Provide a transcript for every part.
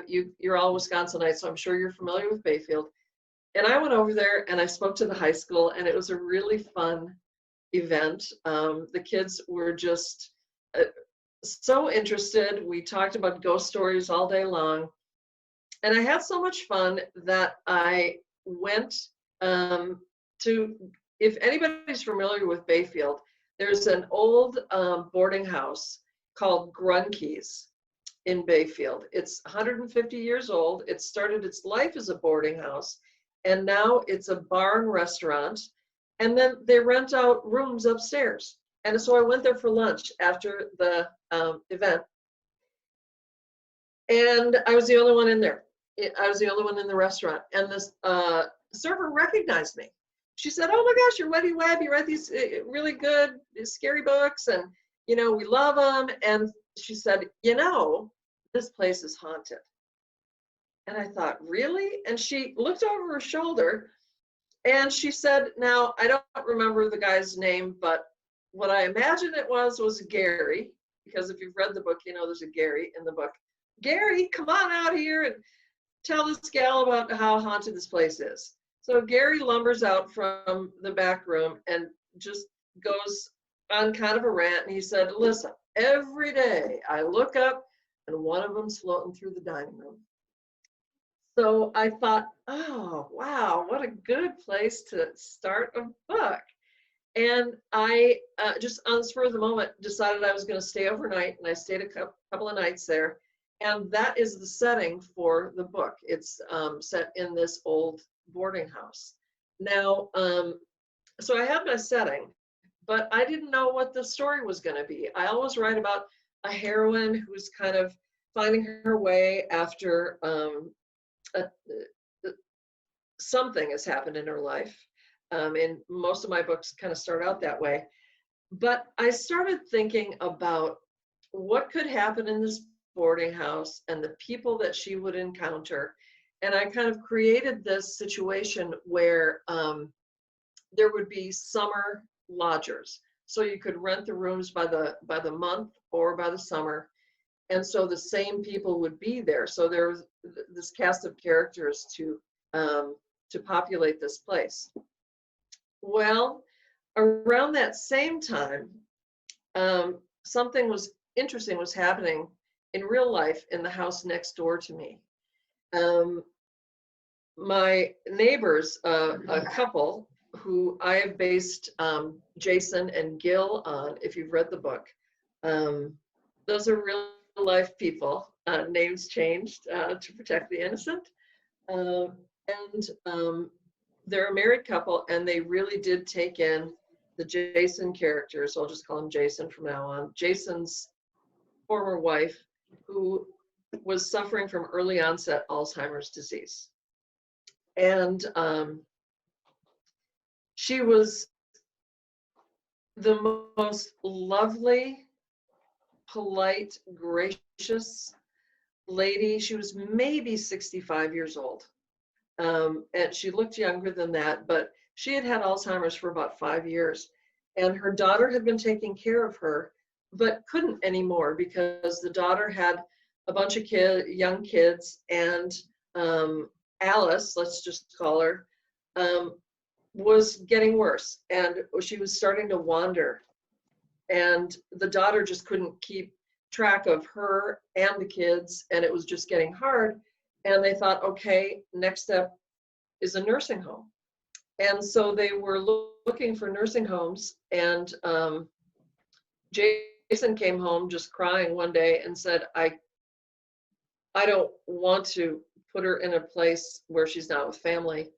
you're all Wisconsinites, so I'm sure you're familiar with Bayfield. And I went over there and I spoke to the high school, and it was a really fun event. The kids were just so interested. We talked about ghost stories all day long. And I had so much fun that I went to, if anybody's familiar with Bayfield, there's an old boarding house called Grunke's in Bayfield. It's 150 years old. It started its life as a boarding house, and now it's a bar and restaurant. And then they rent out rooms upstairs. And so I went there for lunch after the event. And I was the only one in there. I was the only one in the restaurant. And this server recognized me. She said, "Oh my gosh, you're Wendy Webb. You write these really good, scary books, and we love them." And she said, "This place is haunted." And I thought, "Really?" And she looked over her shoulder and she said, now I don't remember the guy's name, but what I imagine it was Gary, because if you've read the book, there's a Gary in the book. "Gary, come on out here and tell this gal about how haunted this place is." So Gary lumbers out from the back room and just goes on kind of a rant. And he said, "Listen, every day I look up and one of them's floating through the dining room." So I thought, oh, wow, what a good place to start a book. And I just on the spur of the moment decided I was going to stay overnight, and I stayed a couple of nights there. And that is the setting for the book. It's set in this old boarding house. Now, so I had my setting, but I didn't know what the story was going to be. I always write about a heroine who's kind of finding her way after something has happened in her life. And most of my books kind of start out that way. But I started thinking about what could happen in this boarding house and the people that she would encounter. And I kind of created this situation where there would be summer lodgers. So you could rent the rooms by the month or by the summer. And so the same people would be there. So there's this cast of characters to populate this place. Well, around that same time, something interesting was happening in real life in the house next door to me. My neighbors, a couple who I have based Jason and Gil on, if you've read the book, those are real life people. Names changed to protect the innocent. They're a married couple, and they really did take in the Jason characters. I'll just call him Jason from now on. Jason's former wife, who was suffering from early onset Alzheimer's disease. And she was the most lovely, polite, gracious lady. She was maybe 65 years old. And she looked younger than that, but she had had Alzheimer's for about 5 years. And her daughter had been taking care of her, but couldn't anymore because the daughter had a bunch of young kids, and Alice, let's just call her, was getting worse, and she was starting to wander. And the daughter just couldn't keep track of her and the kids, and it was just getting hard. And they thought, okay, next step is a nursing home. And so they were looking for nursing homes, and Jason came home just crying one day and said, I don't want to put her in a place where she's not with family.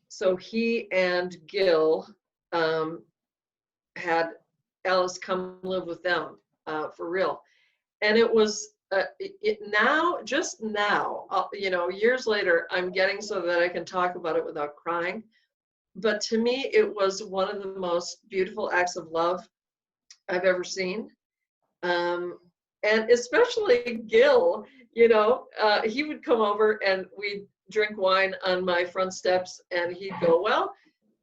So he and Gil had Alice come live with them for real. And it was just now, years later, I'm getting so that I can talk about it without crying. But to me, it was one of the most beautiful acts of love I've ever seen. And especially Gil, he would come over and we'd drink wine on my front steps, and he'd go, "Well,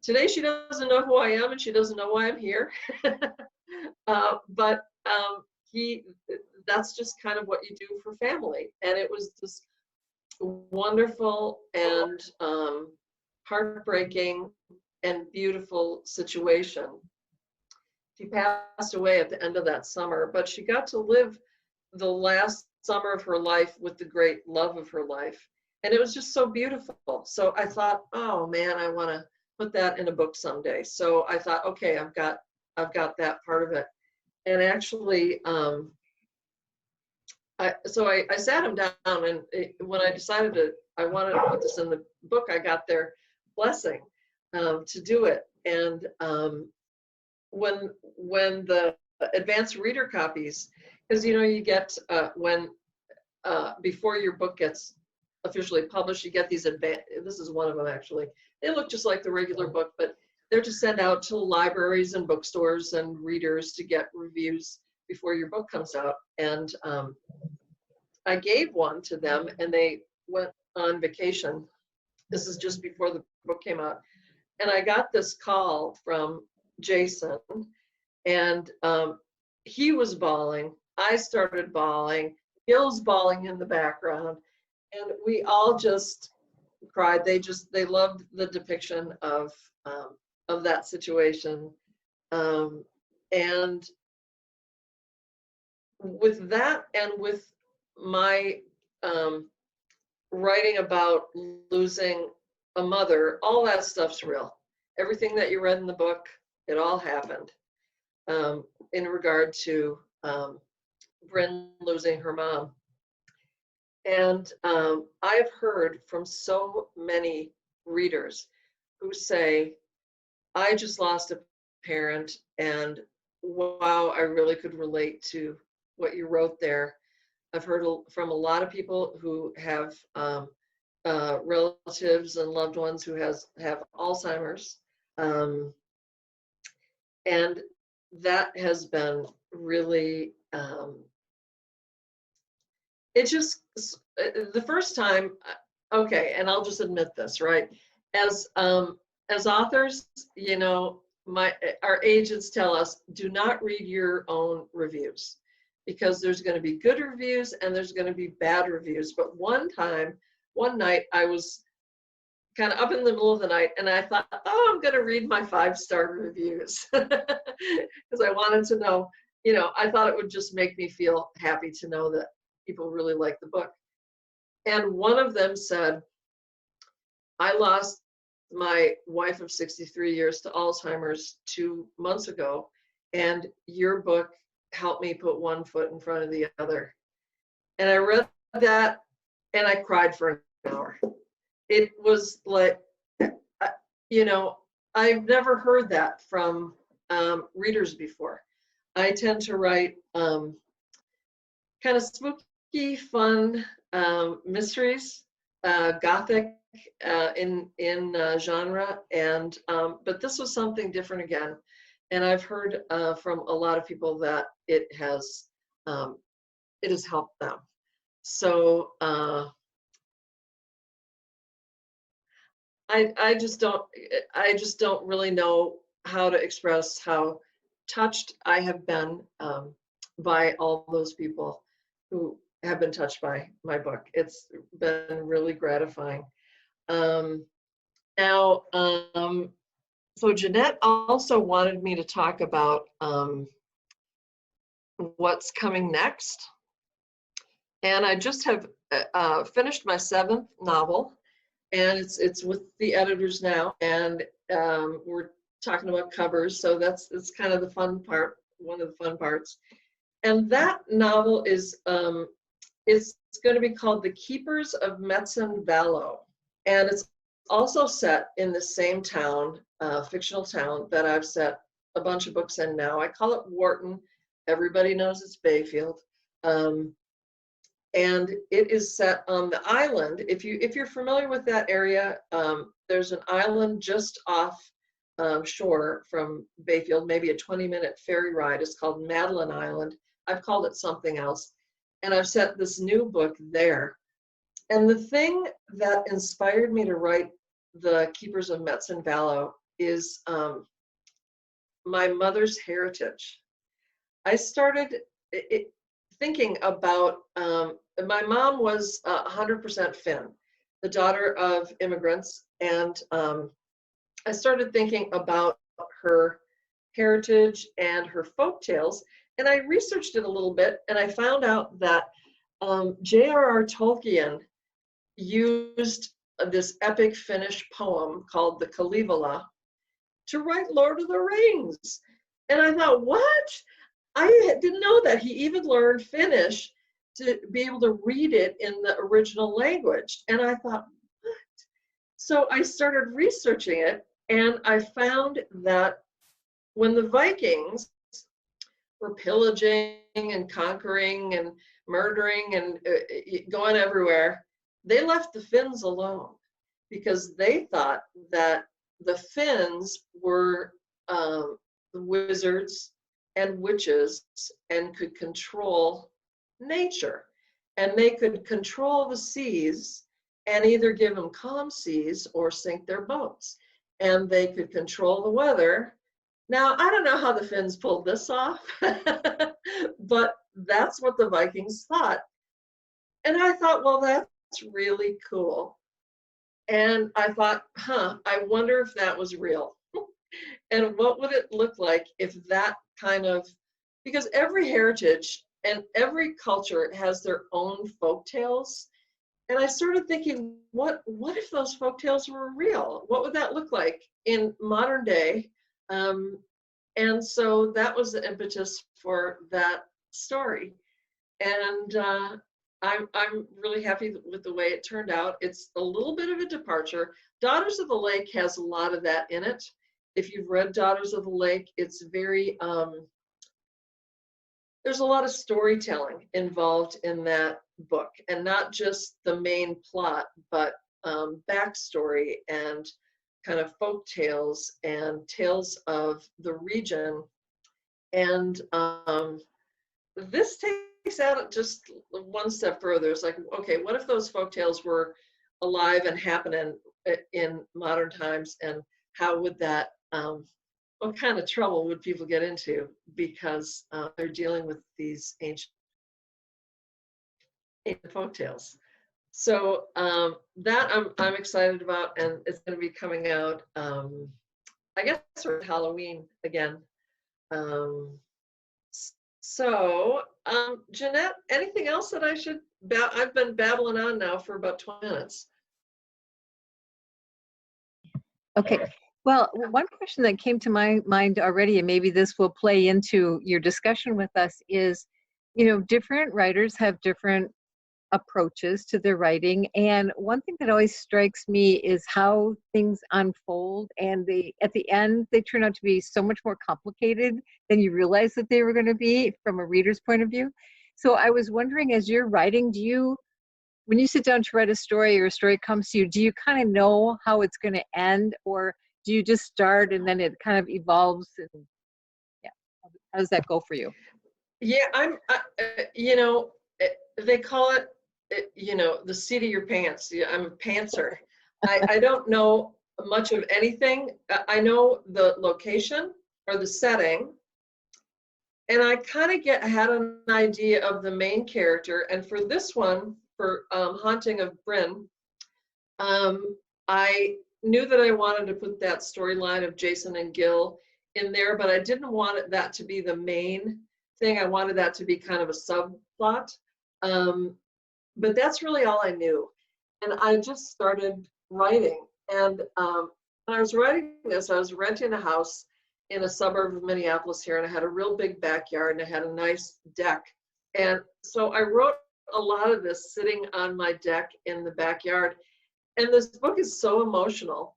today she doesn't know who I am and she doesn't know why I'm here." But that's just kind of what you do for family. And it was this wonderful and heartbreaking and beautiful situation. She passed away at the end of that summer, but she got to live the last summer of her life with the great love of her life. And it was just so beautiful. So I thought, oh man, I want to put that in a book someday. So I thought, okay, I've got that part of it. And actually, I sat him down, and when I decided I wanted to put this in the book, I got their blessing to do it. And when the advanced reader copies, because you get when before your book gets officially published, you get these this is one of them actually. They look just like the regular book, but they're to send out to libraries and bookstores and readers to get reviews before your book comes out. And I gave one to them, and they went on vacation. This is just before the book came out. And I got this call from Jason, and he was bawling. I started bawling. Gil's bawling in the background. And we all just cried. They loved the depiction of that situation. And with that, and with my writing about losing a mother, all that stuff's real. Everything that you read in the book, it all happened in regard to Brynn losing her mom. And I've heard from so many readers who say, I just lost a parent, and wow, I really could relate to what you wrote there. I've heard from a lot of people who have relatives and loved ones who have Alzheimer's. And that has been really, it just, the first time, okay, and I'll just admit this, right? As authors, our agents tell us, do not read your own reviews, because there's going to be good reviews and there's going to be bad reviews. But one night, I was kind of up in the middle of the night, and I thought, oh, I'm going to read my 5-star reviews, because I wanted to know, I thought it would just make me feel happy to know that people really like the book. And one of them said, I lost my wife of 63 years to Alzheimer's 2 months ago, and your book helped me put one foot in front of the other. And I read that, and I cried for an hour. It was like, I've never heard that from readers before. I tend to write kind of spooky, fun mysteries, Gothic in genre, and but this was something different again. And I've heard from a lot of people that it has helped them. So I just don't really know how to express how touched I have been by all those people who have been touched by my book. It's been really gratifying. So Jeanette also wanted me to talk about what's coming next. And I just have finished my 7th novel, and it's with the editors now, and we're talking about covers, so it's kind of the fun part, one of the fun parts. And that novel is it's going to be called The Keepers of Metzen Vallow, and it's also set in the same town, fictional town that I've set a bunch of books in now. I call it Wharton. Everybody knows it's Bayfield. And it is set on the island. If you're familiar with that area, there's an island just off shore from Bayfield, maybe a 20-minute ferry ride. It's called Madeline Island. I've called it something else. And I've set this new book there. And the thing that inspired me to write The Keepers of Metzen Vallow is my mother's heritage. I started thinking about, my mom was 100% Finn, the daughter of immigrants. And I started thinking about her heritage and her folk tales. And I researched it a little bit, and I found out that J.R.R. Tolkien used this epic Finnish poem called the Kalevala to write Lord of the Rings. And I thought, what? I didn't know that. He even learned Finnish to be able to read it in the original language. And I thought, what? So I started researching it, and I found that when the Vikings were pillaging and conquering and murdering and going everywhere, they left the Finns alone because they thought that the Finns were wizards and witches and could control nature. And they could control the seas and either give them calm seas or sink their boats. And they could control the weather. Now, I don't know how the Finns pulled this off, but that's what the Vikings thought. And I thought, well, that's really cool. And I thought, I wonder if that was real. And what would it look like if that kind of, because every heritage and every culture has their own folk tales. And I started thinking, what if those folk tales were real? What would that look like in modern day? And so that was the impetus for that story. And I'm really happy with the way it turned out. It's a little bit of a departure. Daughters of the Lake has a lot of that in it. If you've read Daughters of the Lake, it's very, there's a lot of storytelling involved in that book, and not just the main plot, but backstory and kind of folk tales and tales of the region. And this takes out just one step further. It's like, okay, what if those folk tales were alive and happening in modern times, and how would that, what kind of trouble would people get into because they're dealing with these ancient folk tales? So that I'm excited about, and it's going to be coming out, I guess, for Halloween again. So, Jeanette, anything else that I should, I've been babbling on now for about 20 minutes. Okay. Well, one question that came to my mind already, and maybe this will play into your discussion with us, is, different writers have different approaches to their writing. And one thing that always strikes me is how things unfold, and at the end, they turn out to be so much more complicated than you realize that they were going to be from a reader's point of view. So I was wondering, as you're writing, when you sit down to write a story, or a story comes to you, do you kind of know how it's going to end, or do you just start and then it kind of evolves? And yeah, how does that go for you? Yeah, they call it, the seat of your pants. I'm a pantser. I don't know much of anything. I know the location or the setting, and I kind of had an idea of the main character. And for this one, for Haunting of Brynn, I knew that I wanted to put that storyline of Jason and Gil in there, but I didn't want that to be the main thing. I wanted that to be kind of a subplot. But that's really all I knew. And I just started writing. And when I was writing this, I was renting a house in a suburb of Minneapolis here, and I had a real big backyard, and I had a nice deck. And so I wrote a lot of this sitting on my deck in the backyard. And this book is so emotional.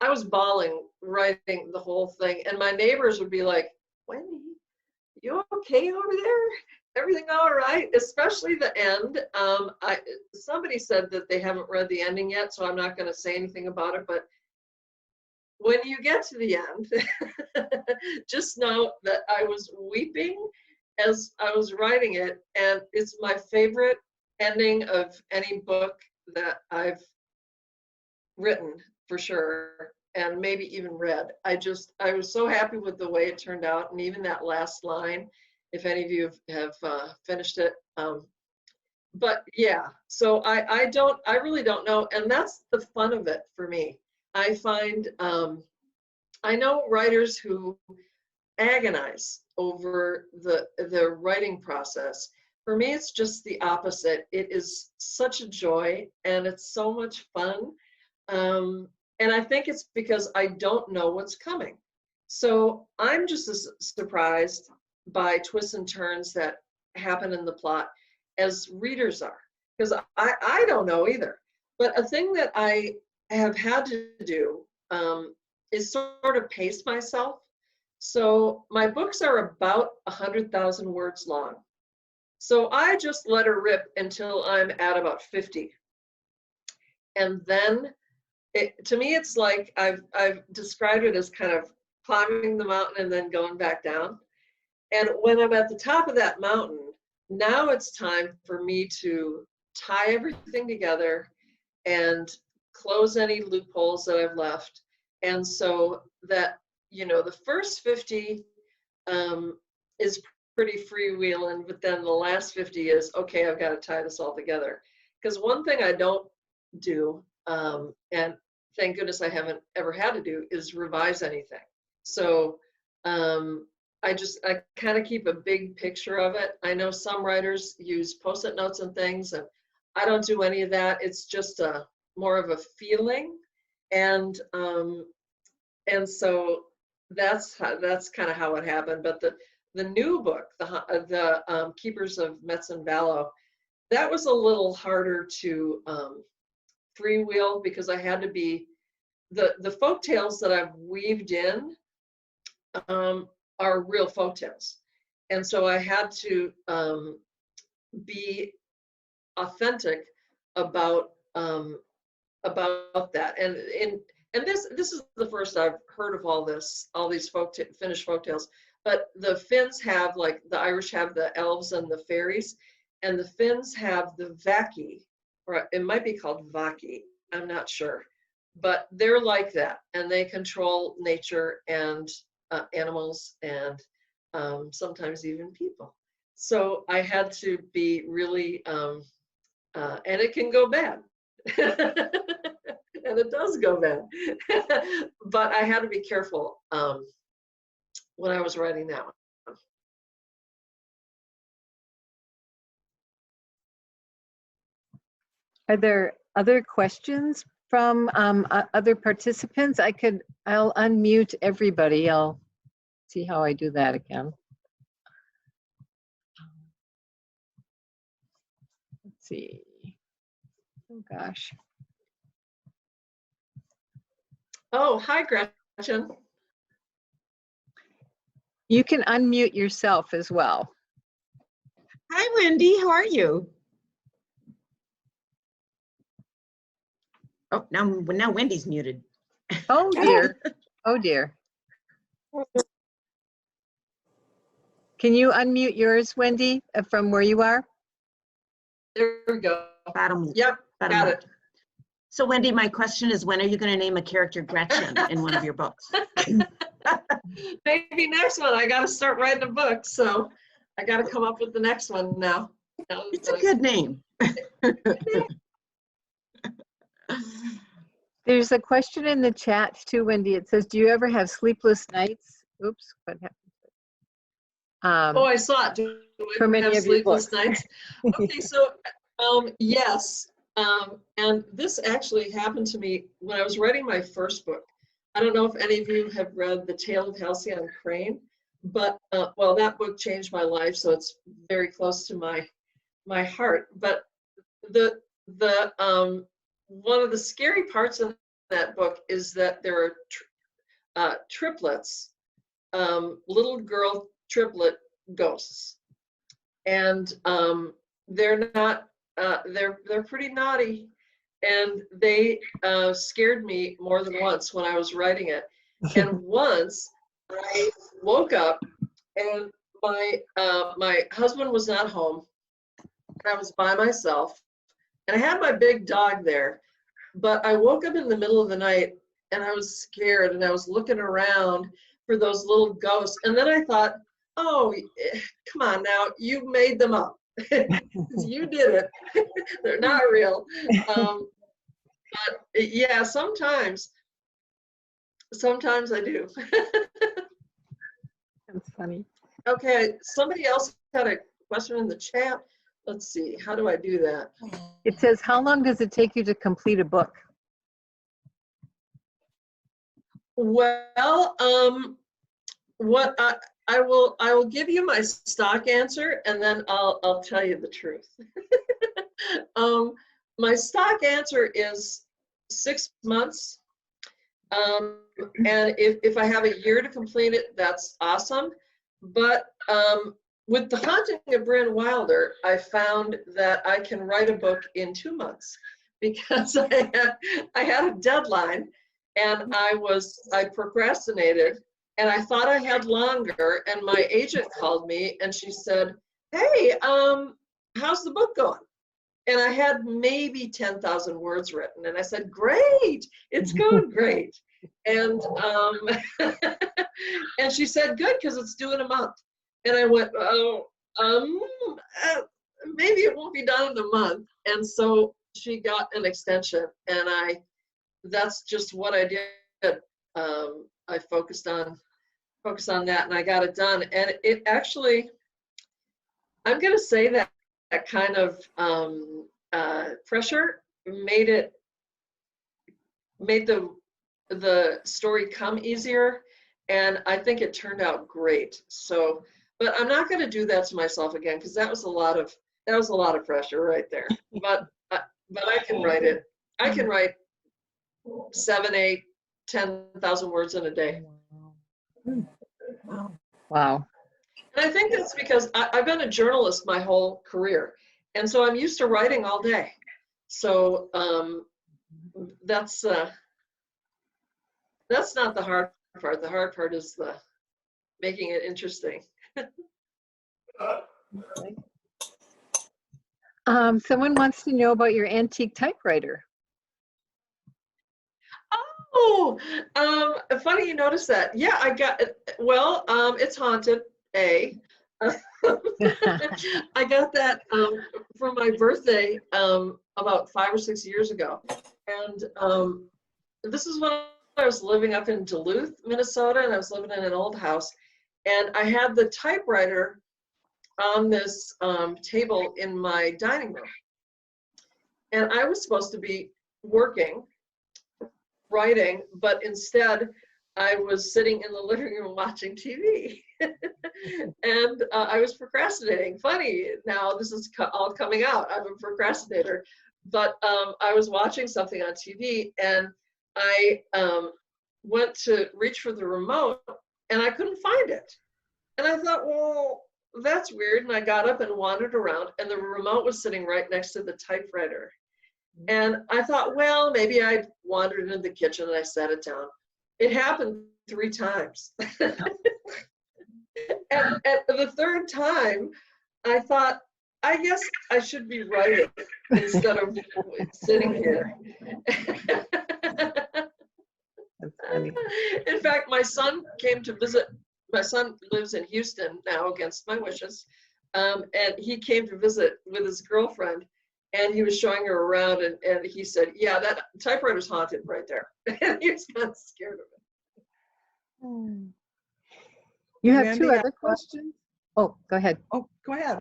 I was bawling writing the whole thing. And my neighbors would be like, Wendy, you okay over there? Everything all right? Especially the end. Somebody said that they haven't read the ending yet, so I'm not going to say anything about it. But when you get to the end, just know that I was weeping as I was writing it, and it's my favorite ending of any book that I've written, for sure, and maybe even read. I was so happy with the way it turned out, and even that last line. if any of you have finished it. But yeah, so I really don't know, and that's the fun of it for me. I find I know writers who agonize over the writing process. For me, it's just the opposite. It is such a joy, and it's so much fun. And I think it's because I don't know what's coming. So I'm just as surprised by twists and turns that happen in the plot as readers are, because I don't know either. But a thing that I have had to do is sort of pace myself. So my books are about 100,000 words long. So I just let her rip until I'm at about 50. And then to me, it's like I've described it as kind of climbing the mountain and then going back down. And when I'm at the top of that mountain, now it's time for me to tie everything together and close any loopholes that I've left. And so that, the first 50 is pretty freewheeling, but then the last 50 is, okay, I've got to tie this all together. Because one thing I don't do, and thank goodness I haven't ever had to do, is revise anything. So I kind of keep a big picture of it. I know some writers use Post-it notes and things, and I don't do any of that. It's just more of a feeling, and so that's kind of how it happened. But the new book, the Keepers of Metz and Vallow, that was a little harder to freewheel, because I had to be the folk tales that I've weaved in are real folk tales, and so I had to be authentic about that. And this is the first I've heard of all these Finnish folk tales. But the Finns have, like the Irish have the elves and the fairies, and the Finns have the Vaki, or it might be called Vaki, I'm not sure. But they're like that, and they control nature and animals and sometimes even people. So I had to be really, and it can go bad. And it does go bad. But I had to be careful when I was writing that one. Are there other questions from other participants? I'll unmute everybody. I'll see how I do that again. Let's see. Oh gosh. Oh, hi, Gretchen. You can unmute yourself as well. Hi, Wendy. How are you? Oh, now Wendy's muted. Oh dear. Oh dear. Can you unmute yours, Wendy, from where you are? There we go. Bottom. Yep, got it. So Wendy, my question is, when are you going to name a character Gretchen in one of your books? Maybe next one. I got to start writing a book, so I got to come up with the next one now. It's a good name. There's a question in the chat too, Wendy. It says, do you ever have sleepless nights? Oops, what happened? Oh, I saw it. Do for many have of your sleepless books. nights? Okay, so yes. And this actually happened to me when I was writing my first book. I don't know if any of you have read The Tale of Halcyon Crane, but well, that book changed my life, so it's very close to my heart. But the one of the scary parts of that book is that there are triplets, little girl triplet ghosts, and they're not. They're pretty naughty, and they scared me more than once when I was writing it. And once I woke up, and my husband was not home, and I was by myself, and I had my big dog there. But I woke up in the middle of the night, and I was scared, and I was looking around for those little ghosts. And then I thought, oh, come on now, you made them up. You did it. They're not real. But yeah, sometimes I do. That's funny. Okay, somebody else had a question in the chat. Let's see, how do I do that? It says, how long does it take you to complete a book? Well, what I will give you my stock answer, and then I'll tell you the truth. My stock answer is 6 months. And if I have a year to complete it, that's awesome. But with the Haunting of Brynn Wilder, I found that I can write a book in 2 months because I had a deadline, and I procrastinated, and I thought I had longer, and my agent called me and she said, hey, how's the book going? And I had maybe 10,000 words written, and I said, great, it's going great. And and she said, good, because it's due in a month. And I went, oh, maybe it won't be done in a month. And so she got an extension, and that's just what I did. I focused on that, and I got it done. And it actually, I'm going to say that kind of pressure made the story come easier, and I think it turned out great. So, but I'm not going to do that to myself again, because that was a lot of pressure right there. But I can write it. I can write 7, 8, 10,000 words in a day. Wow. And I think that's because I've been a journalist my whole career, and so I'm used to writing all day. So that's not the hard part. The hard part is the making it interesting. Someone wants to know about your antique typewriter. Oh, funny you noticed that. Yeah, I got it. Well, it's haunted. I got that for my birthday about 5 or 6 years ago, and this is when I was living up in Duluth, Minnesota, and I was living in an old house, and I had the typewriter on this table in my dining room, and I was supposed to be working, writing, but instead I was sitting in the living room watching TV. And I was procrastinating. Funny, now this is all coming out. I'm a procrastinator. But I was watching something on TV, and I went to reach for the remote, and I couldn't find it. And I thought, well, that's weird. And I got up and wandered around, and the remote was sitting right next to the typewriter. And I thought, well, maybe I wandered into the kitchen and I set it down. It happened 3 times. And at the 3rd time, I thought, I guess I should be writing instead of sitting here. That's funny. In fact, my son came to visit. My son lives in Houston now, against my wishes. And he came to visit with his girlfriend, and he was showing her around, and he said, yeah, that typewriter's haunted right there. And he was kind of scared of it. You have Wendy, 2 I other questions? Oh, go ahead. Oh, go ahead.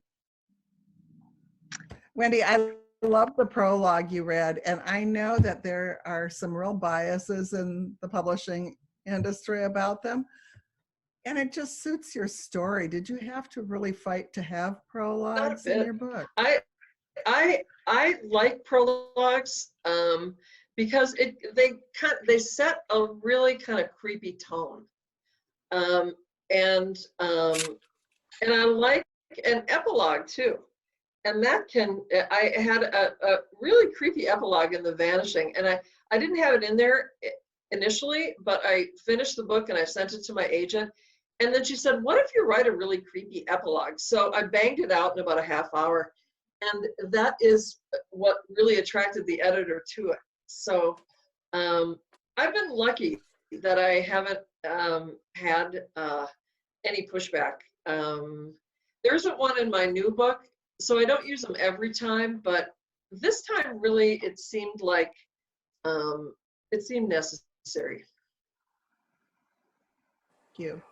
Wendy, I love the prologue you read, and I know that there are some real biases in the publishing industry about them, and it just suits your story. Did you have to really fight to have prologues in your book? I like prologues because they set a really kind of creepy tone, and I like an epilogue too. And I had a really creepy epilogue in The Vanishing, and I didn't have it in there initially, but I finished the book and I sent it to my agent, and then she said, what if you write a really creepy epilogue? So I banged it out in about a half hour, and that is what really attracted the editor to it. So I've been lucky that I haven't had any pushback there isn't one in my new book, so I don't use them every time, but this time really it seemed like it seemed necessary. Thank you.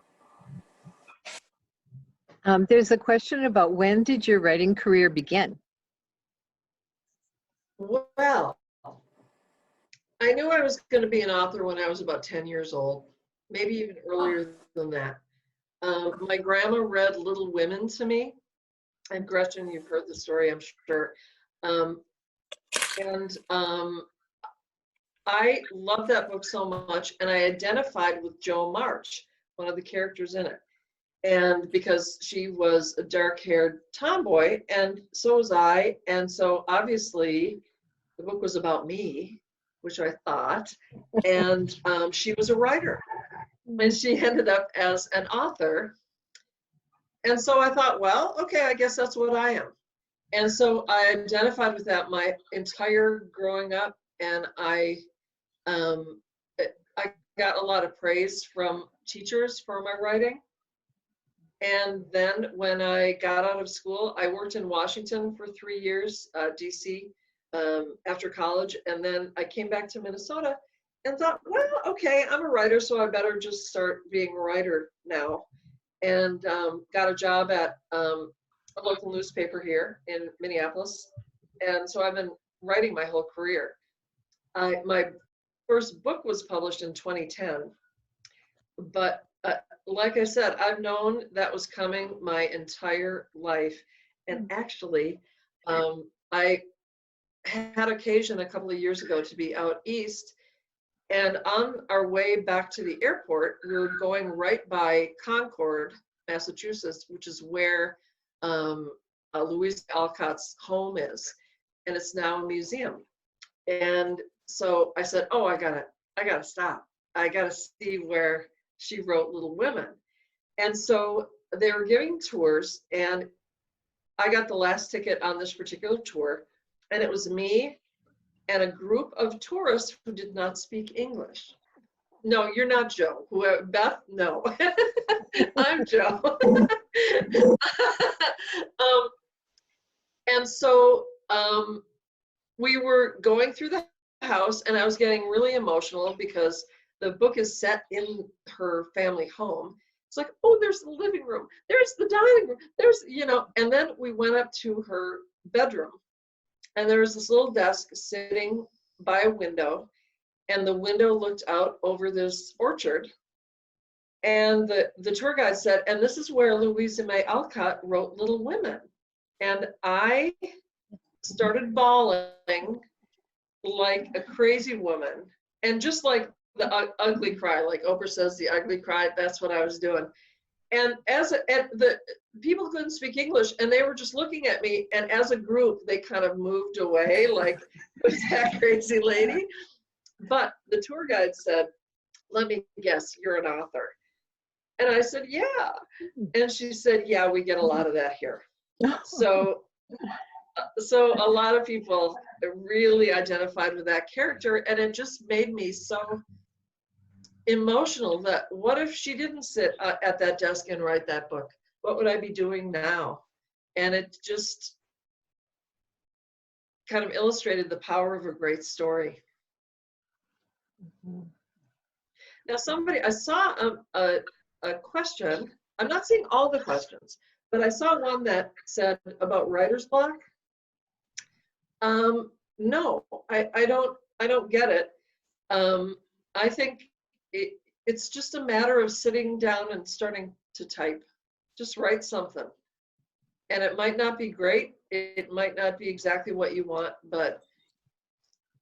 There's a question about when did your writing career begin? Well, I knew I was going to be an author when I was about 10 years old, maybe even earlier than that. My grandma read Little Women to me. And Gretchen, you've heard the story, I'm sure. I loved that book so much, and I identified with Jo March, one of the characters in it. And because she was a dark-haired tomboy, and so was I, and so obviously the book was about me, which I thought, and she was a writer, and she ended up as an author. And so I thought, well, okay, I guess that's what I am. And so I identified with that my entire growing up, and I got a lot of praise from teachers for my writing. And then when I got out of school, I worked in Washington for 3 years, DC, after college. And then I came back to Minnesota and thought, well, okay, I'm a writer, so I better just start being a writer now. And got a job at a local newspaper here in Minneapolis. And so I've been writing my whole career. My first book was published in 2010, but like I said, I've known that was coming my entire life. And actually, I had occasion a couple of years ago to be out east, and on our way back to the airport, we were going right by Concord, Massachusetts, which is where Louise Alcott's home is, and it's now a museum. And so I said, oh, I gotta stop. I gotta see where she wrote Little Women. And so they were giving tours, and I got the last ticket on this particular tour, and it was me and a group of tourists who did not speak English. No, you're not Joe. Beth, no. I'm Joe. And so we were going through the house, and I was getting really emotional because the book is set in her family home. It's like, oh, there's the living room, there's the dining room, there's, and then we went up to her bedroom, and there was this little desk sitting by a window, and the window looked out over this orchard. And the tour guide said, and this is where Louisa May Alcott wrote Little Women. And I started bawling like a crazy woman, and just like the ugly cry, like Oprah says, the ugly cry, that's what I was doing. And the people couldn't speak English, and they were just looking at me, and as a group, they kind of moved away, like, who's that crazy lady? But the tour guide said, let me guess, you're an author. And I said, yeah. And she said, yeah, we get a lot of that here. So a lot of people really identified with that character, and it just made me so emotional that what if she didn't sit at that desk and write that book? What would I be doing now? And it just kind of illustrated the power of a great story. Mhm. Now I saw a question. I'm not seeing all the questions, but I saw one that said about writer's block. No, I don't get it. I think it's just a matter of sitting down and starting to type. Just write something. And it might not be great. It might not be exactly what you want, but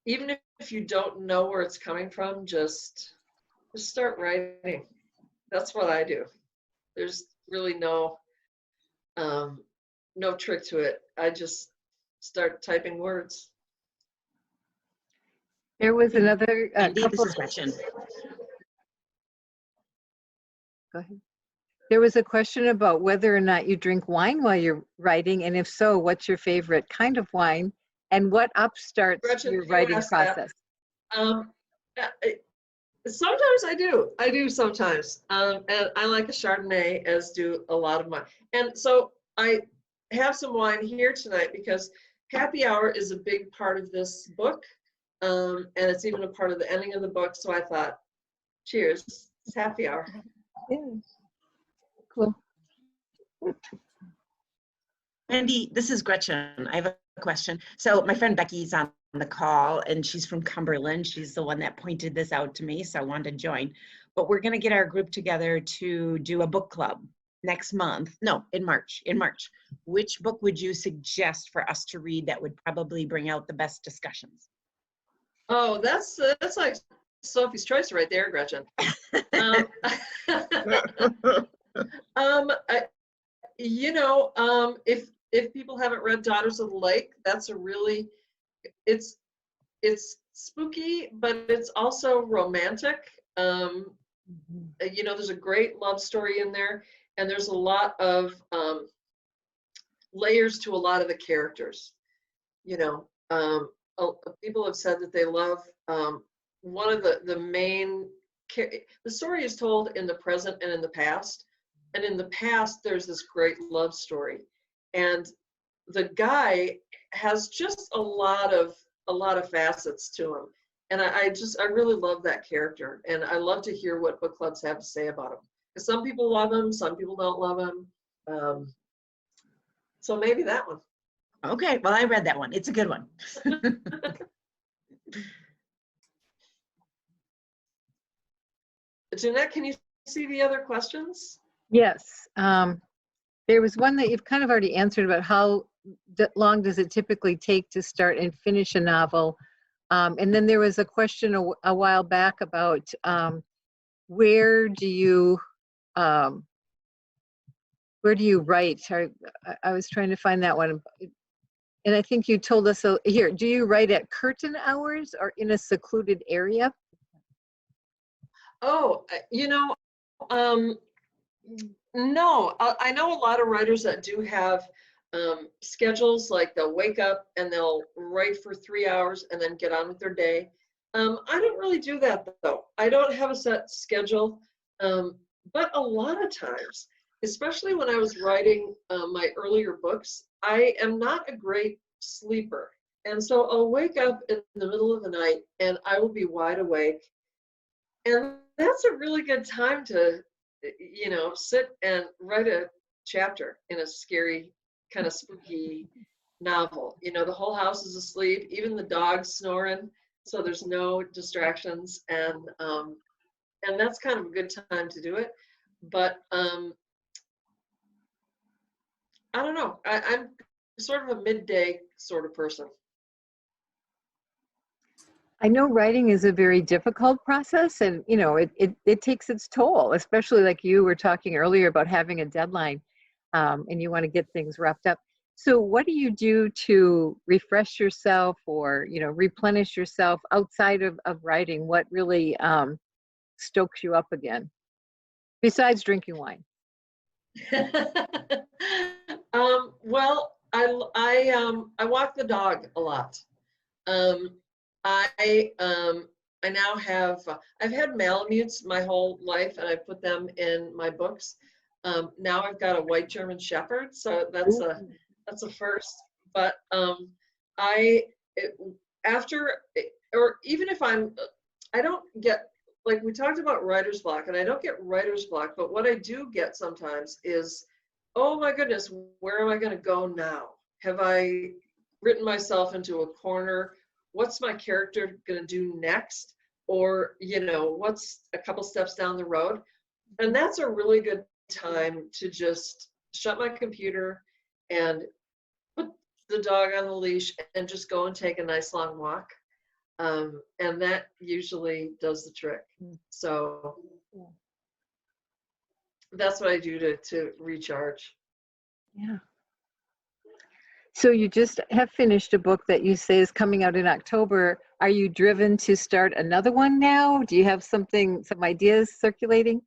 even if you don't know where it's coming from, just start writing. That's what I do. There's really no trick to it. I just start typing words. There was another Wendy, this couple. is Gretchen. Go ahead. There was a question about whether or not you drink wine while you're writing, and if so, what's your favorite kind of wine, and what upstarts Gretchen, your you writing asked that. process? Sometimes I do. I do sometimes. And I like a Chardonnay, as do a lot of mine. And so I have some wine here tonight because happy hour is a big part of this book. And it's even a part of the ending of the book. So I thought, cheers, it's happy hour. Yeah. Cool. Wendy, this is Gretchen. I have a question. So my friend Becky's on the call and she's from Cumberland. She's the one that pointed this out to me, so I wanted to join. But we're going to get our group together to do a book club next month. No, in March. Which book would you suggest for us to read that would probably bring out the best discussions? Oh, that's like Sophie's choice right there, Gretchen. If people haven't read Daughters of the Lake, that's a really, it's spooky, but it's also romantic. There's a great love story in there, and there's a lot of layers to a lot of the characters. People have said that they love one of the main, the story is told in the present and in the past. And in the past, there's this great love story. And the guy has just a lot of facets to him. And I really love that character. And I love to hear what book clubs have to say about him. Because some people love him, some people don't love him. So maybe that one. Okay, well, I read that one. It's a good one. Jeanette, can you see the other questions? Yes. There was one that you've kind of already answered about how long does it typically take to start and finish a novel. And then there was a question a while back about where do you write? I was trying to find that one. And I think you told us, here, do you write at curtain hours or in a secluded area? Oh, no. I know a lot of writers that do have schedules, like they'll wake up and they'll write for 3 hours and then get on with their day. I don't really do that, though. I don't have a set schedule, but a lot of times, especially when I was writing my earlier books, I am not a great sleeper. And so I'll wake up in the middle of the night and I will be wide awake. And that's a really good time to, sit and write a chapter in a scary, kind of spooky novel. The whole house is asleep, even the dog's snoring, so there's no distractions, and that's kind of a good time to do it. But I don't know. I'm sort of a midday sort of person. I know writing is a very difficult process, and it takes its toll, especially like you were talking earlier about having a deadline, and you want to get things wrapped up. So what do you do to refresh yourself or replenish yourself outside of writing? What really stokes you up again, besides drinking wine? Well, I walk the dog a lot. I now have, I've had Malamutes my whole life, and I put them in my books. Now I've got a white German Shepherd, so that's a first. But even if I don't get, like we talked about writer's block, and I don't get writer's block, but what I do get sometimes is, oh my goodness, where am I going to go now? Have I written myself into a corner? What's my character going to do next? Or, what's a couple steps down the road? And that's a really good time to just shut my computer and put the dog on the leash and just go and take a nice long walk. And that usually does the trick. So that's what I do to recharge. Yeah. So you just have finished a book that you say is coming out in October. Are you driven to start another one now? Do you have some ideas circulating?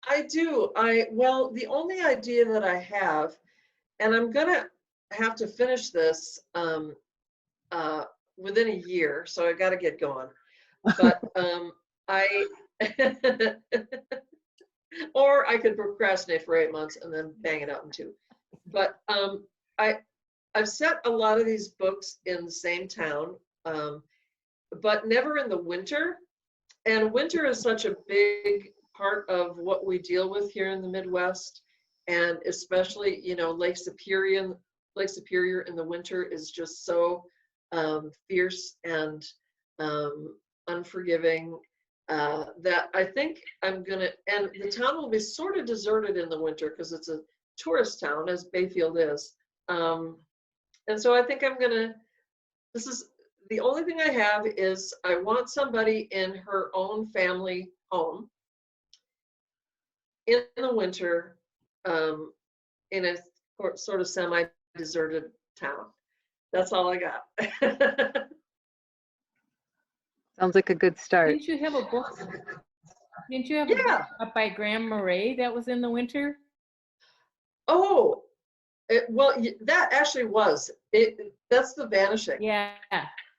I do. Well, the only idea that I have, and I'm gonna have to finish this within a year, so I got to get going. But I, or I could procrastinate for 8 months and then bang it out in 2. But I've set a lot of these books in the same town, but never in the winter. And winter is such a big part of what we deal with here in the Midwest. And especially, you know, Lake Superior in the winter is just so fierce and unforgiving that I think I'm gonna, and the town will be sort of deserted in the winter because it's a tourist town, as Bayfield is. And so I think I'm gonna, this is the only thing I have is I want somebody in her own family home in the winter, in a sort of semi-deserted town. That's all I got. Sounds like a good start. Didn't you have a book? Didn't you have a Yeah. book up by Graham Murray that was in the winter? Oh, well, that actually was it. That's the Vanishing. Yeah.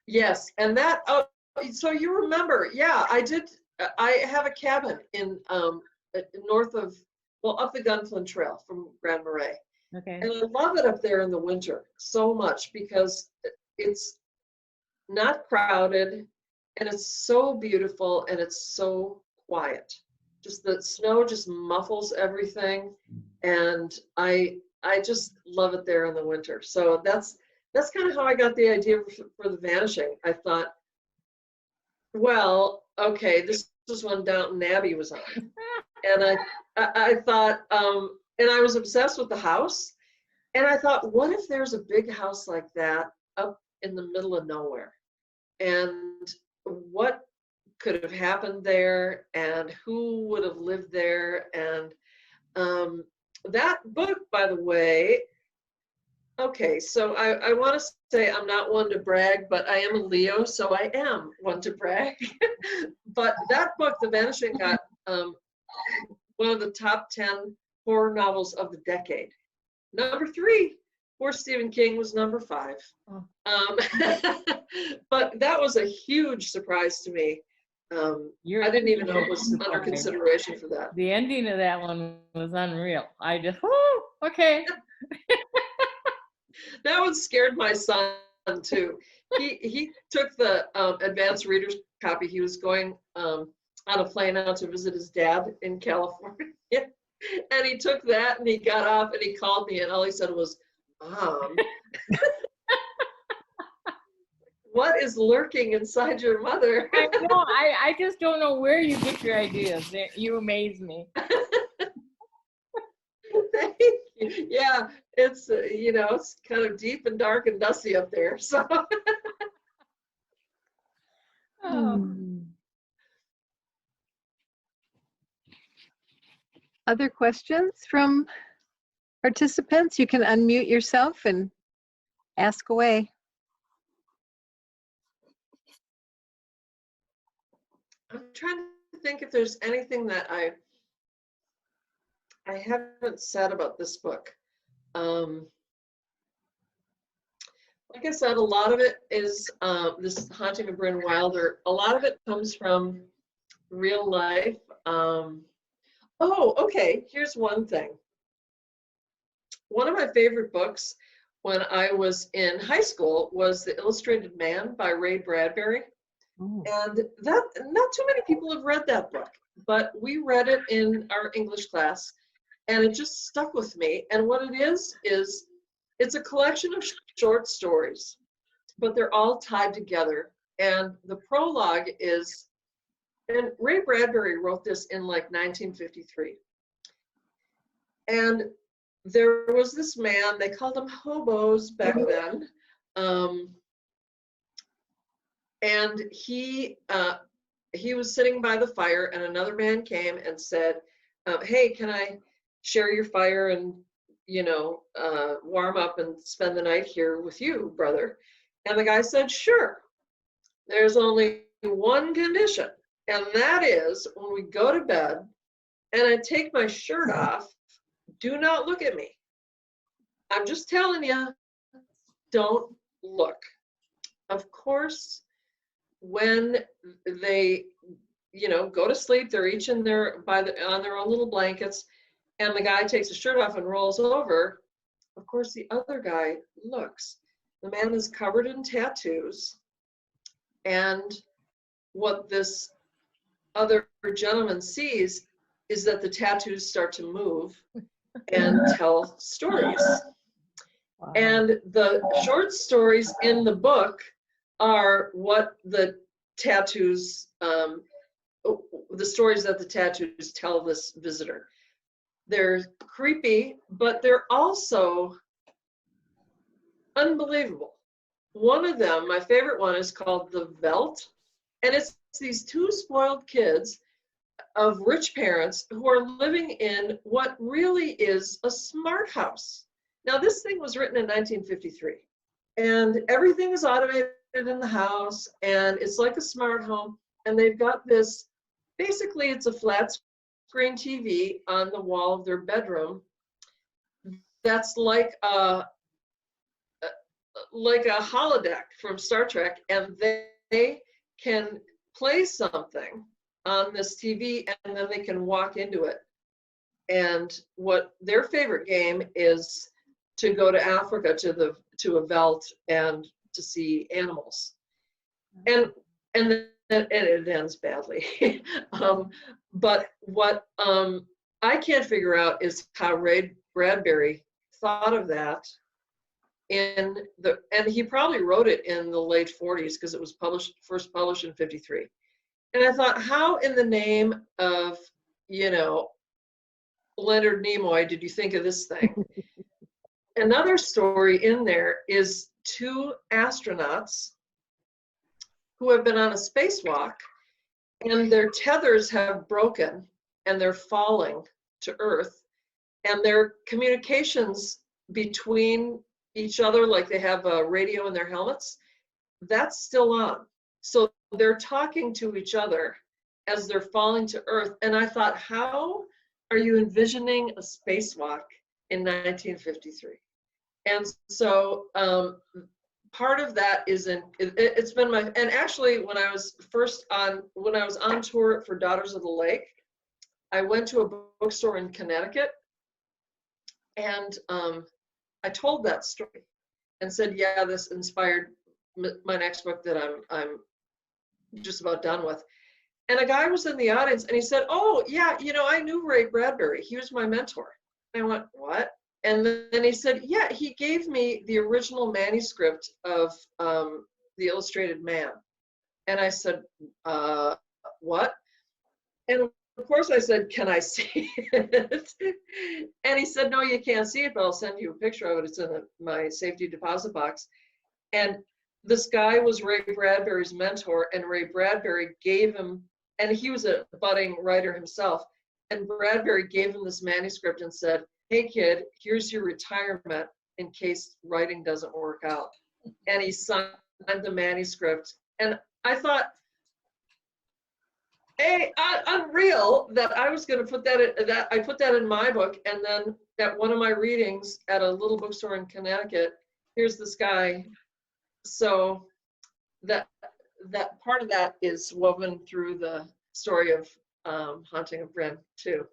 Yes, and that. Oh, so you remember? Yeah, I did. I have a cabin in north of, well, up the Gunflint Trail from Grand Marais, Okay. and I love it up there in the winter so much because it's not crowded, and it's so beautiful, and it's so quiet. Just the snow just muffles everything, and I just love it there in the winter. So that's kind of how I got the idea for the Vanishing. I thought, well, okay, this is when Downton Abbey was on, and I thought, and I was obsessed with the house, and I thought, what if there's a big house like that up in the middle of nowhere, and what could have happened there, and who would have lived there, and that book, by the way, okay, so I want to say I'm not one to brag, but I am a Leo, so I am one to brag. But that book, The Vanishing, got one of the top 10 horror novels of the decade. Number 3 for Stephen King was number 5. Oh. But that was a huge surprise to me. I didn't even know it was under consideration for that. The ending of that one was unreal. I just, whoo, okay. That one scared my son too. He took the advanced reader's copy. He was going on a plane out to visit his dad in California, and he took that and he got off and he called me and all he said was, "Mom, what is lurking inside your mother?" I know, I just don't know where you get your ideas. You amaze me. Thank you. Yeah, it's you know, it's kind of deep and dark and dusty up there. So Oh. Other questions from participants? You can unmute yourself and ask away. I'm trying to think if there's anything that I haven't said about this book. Like I said, a lot of it is this Haunting of Brynn Wilder. A lot of it comes from real life. Oh, okay, here's one thing. One of my favorite books when I was in high school was The Illustrated Man by Ray Bradbury. Oh. And that, not too many people have read that book, but we read it in our English class and it just stuck with me. And what it is it's a collection of short stories, but they're all tied together. And the prologue is, and Ray Bradbury wrote this in like 1953. And there was this man, they called them hobos back then. And he was sitting by the fire and another man came and said, hey, can I share your fire and, you know, warm up and spend the night here with you, brother? And the guy said, sure. There's only one condition, and that is when we go to bed and I take my shirt off, do not look at me. I'm just telling you, don't look. Of course, when they, go to sleep, they're each in their on their own little blankets, and the guy takes his shirt off and rolls over. Of course, the other guy looks. The man is covered in tattoos, and what this other gentleman sees is that the tattoos start to move and tell stories. Wow. And the short stories in the book are what the tattoos, the stories that the tattoos tell this visitor. They're creepy, but they're also unbelievable. One of them, my favorite one, is called The Veld, and it's these two spoiled kids of rich parents who are living in what really is a smart house. Now, this thing was written in 1953, and everything is automated in the house, and it's like a smart home, and they've got this, basically it's a flat screen TV on the wall of their bedroom that's like a holodeck from Star Trek, and they can play something on this TV, and then they can walk into it. And what their favorite game is to go to Africa to a veldt and to see animals, and it ends badly. But what I can't figure out is how Ray Bradbury thought of that and he probably wrote it in the late 40s because it was first published in 53. And I thought, how in the name of, Leonard Nimoy did you think of this thing? Another story in there is two astronauts who have been on a spacewalk, and their tethers have broken and they're falling to Earth, and their communications between each other, like they have a radio in their helmets, that's still on. So they're talking to each other as they're falling to Earth. And I thought, how are you envisioning a spacewalk in 1953? And so part of that is it's been and actually when I was on tour for Daughters of the Lake, I went to a bookstore in Connecticut, and I told that story and said, yeah, this inspired my next book that I'm just about done with. And a guy was in the audience, and he said, oh yeah, I knew Ray Bradbury, he was my mentor. And I went, what? And then he said, yeah, he gave me the original manuscript of The Illustrated Man. And I said, what? And of course I said, can I see it? And he said, no, you can't see it, but I'll send you a picture of it. It's in my safety deposit box. And this guy was Ray Bradbury's mentor, and Ray Bradbury gave him, and he was a budding writer himself, and Bradbury gave him this manuscript and said, hey kid, here's your retirement in case writing doesn't work out. And he signed the manuscript. And I thought, hey, unreal that I was going to put that I put that in my book. And then at one of my readings at a little bookstore in Connecticut, here's this guy. So that part of that is woven through the story of Haunting of Brynn too.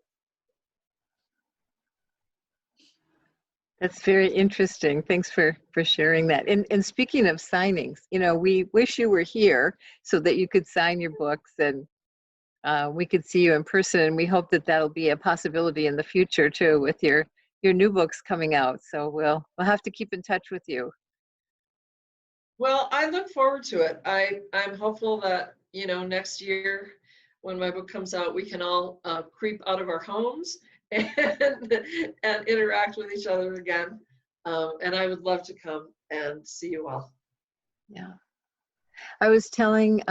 That's very interesting. Thanks for sharing that. And speaking of signings, we wish you were here so that you could sign your books and we could see you in person. And we hope that that'll be a possibility in the future too, with your new books coming out. So we'll have to keep in touch with you. Well, I look forward to it. I'm hopeful that, next year when my book comes out, we can all creep out of our homes and interact with each other again. And I would love to come and see you all. Yeah. I was telling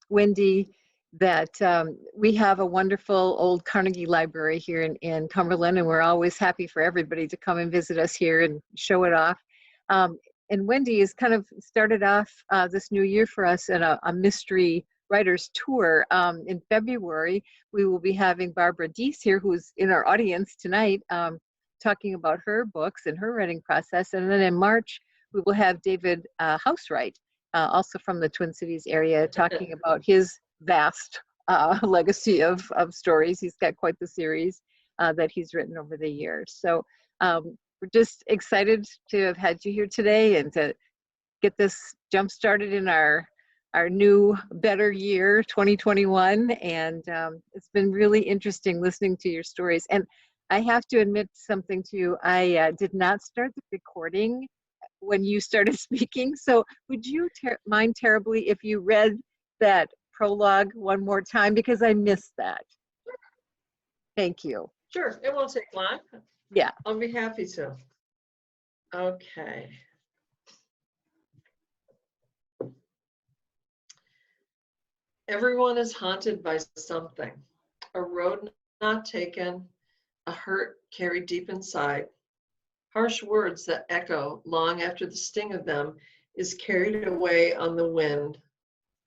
Wendy that we have a wonderful old Carnegie library here in Cumberland, and we're always happy for everybody to come and visit us here and show it off. And Wendy has kind of started off this new year for us in a mystery writers tour. In February, we will be having Barbara Deese here, who's in our audience tonight, talking about her books and her writing process. And then in March, we will have David Housewright also from the Twin Cities area, talking about his vast legacy of stories. He's got quite the series that he's written over the years. So we're just excited to have had you here today and to get this jump started in our new, better year, 2021. And it's been really interesting listening to your stories. And I have to admit something to you. I did not start the recording when you started speaking. So would you mind terribly if you read that prologue one more time? Because I missed that. Thank you. Sure, it won't take long. Yeah. I'll be happy to. Okay. Everyone is haunted by something. A road not taken, a hurt carried deep inside, harsh words that echo long after the sting of them is carried away on the wind.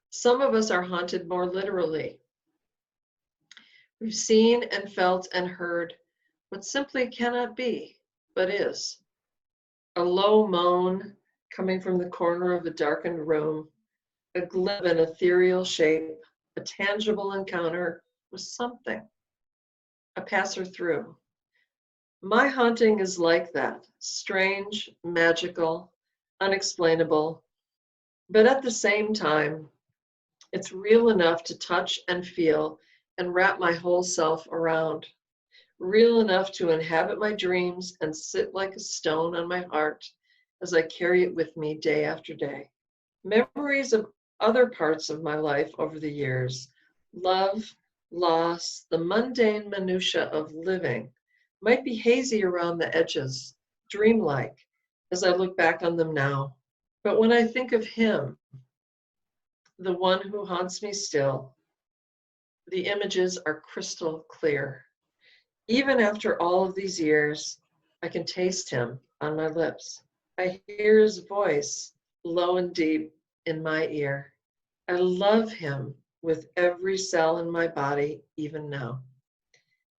Some of us are haunted more literally. We've seen and felt and heard what simply cannot be, but is. A low moan coming from the corner of a darkened room, a glib and ethereal shape, a tangible encounter with something, a passer through. My haunting is like that, strange, magical, unexplainable, but at the same time, it's real enough to touch and feel and wrap my whole self around, real enough to inhabit my dreams and sit like a stone on my heart as I carry it with me day after day. Memories of other parts of my life over the years, love, loss, the mundane minutia of living, might be hazy around the edges, dreamlike, as I look back on them now. But when I think of him, the one who haunts me still, the images are crystal clear. Even after all of these years, I can taste him on my lips. I hear his voice low and deep in my ear. I love him with every cell in my body, even now.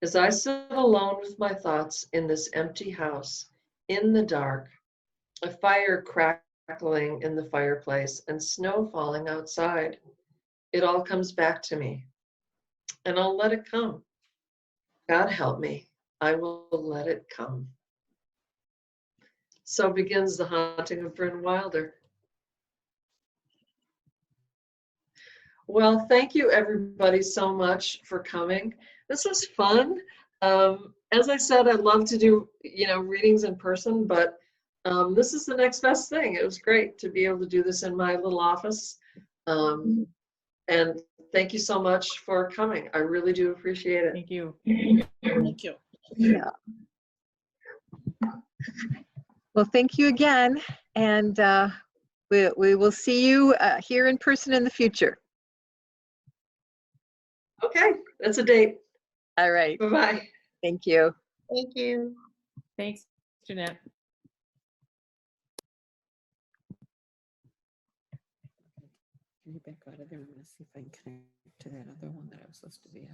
As I sit alone with my thoughts in this empty house, in the dark, a fire crackling in the fireplace and snow falling outside, it all comes back to me. And I'll let it come. God help me, I will let it come. So begins the Haunting of Brynn Wilder. Well, thank you everybody so much for coming. This was fun. As I said, I'd love to do, readings in person, but this is the next best thing. It was great to be able to do this in my little office. And thank you so much for coming. I really do appreciate it. Thank you. Thank you. Yeah. Well, thank you again. And we will see you here in person in the future. Okay, that's a date. All right. Bye-bye. Thank you. Thank you. Thanks, Jeanette. Can you back out of there? I'm gonna see if I can connect to that other one that I was supposed to be at.